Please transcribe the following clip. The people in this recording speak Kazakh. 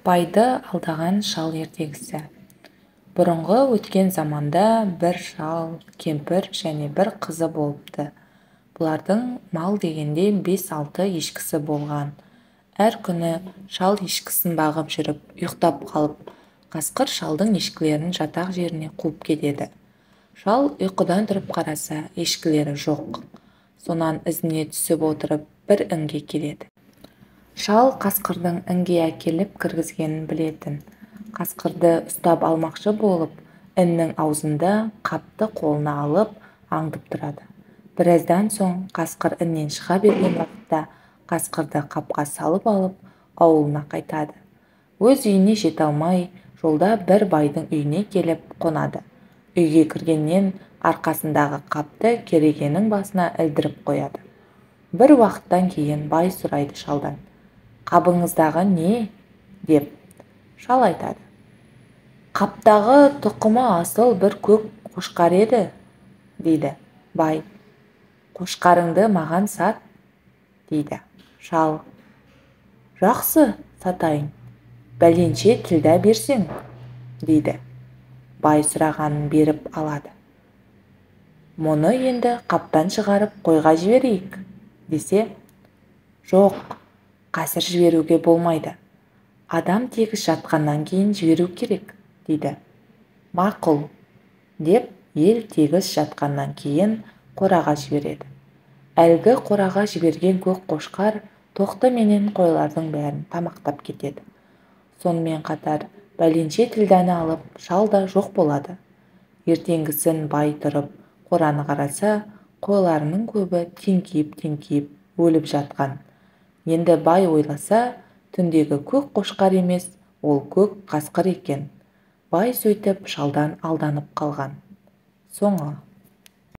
Байды алдаған шал ертегісі. Бұрынғы өткен заманда бір шал, кемпір және бір қызы болыпты. Бұлардың мал дегенде 5-6 ешкісі болған. Әр күні шал ешкісін бағып жүріп, ұйықтап қалып, қасқыр шалдың ешкілерін жатақ жеріне қуып кетеді. Шал ұйқыдан тұрып қараса, ешкілері жоқ. Сонан ізіне түсіп отырып, бір інге келеді. Шал қасқырдың інге әкеліп кіргізгенін білетін. Қасқырды ұстап алмақшы болып, іннің аузында қапты қолына алып аңдып тұрады. Біраздан соң қасқыр іннен шыға берген уақытта қасқырды қапқа салып алып, ауылына қайтады. Өз үйіне жете алмай, жолда бір байдың үйіне келіп қонады. Үйге кіргеннен арқасындағы қапты керегенің басына ілдіріп қояды. Бір уақыттан кейін бай сұрайды шалдан: «Қабыңыздағы не?» деп. Шал айтады: «Қаптағы тұқымы асыл бір көк қошқар еді», дейді. Бай: «Қошқарыңды маған сат», дейді. Шал: «Жақсы, сатайын, бәленше тілда берсең», дейді. Бай сұрағанын беріп алады. «Мұны енді қаптан шығарып қойға жіберейік», десе: «Жоқ, қазір жіберуге болмайды. Адам тегіс жатқаннан кейін жіберу керек», дейді. «Мақұл», деп ел тегіс жатқаннан кейін қораға жібереді. Әлгі қораға жіберген көк қошқар тоқты менен қойлардың бәрін тамақтап кетеді. Сонымен қатар бәленше тілдәні алып, шал да жоқ болады. Ертеңгісін бай тұрып, қораны қараса, қойларының көбі теңкиіп өліп жатқан. Енді бай ойласа, түндегі көк қошқар емес, ол көк қасқыр екен. Бай сөйтіп шалдан алданып қалған. Соңы.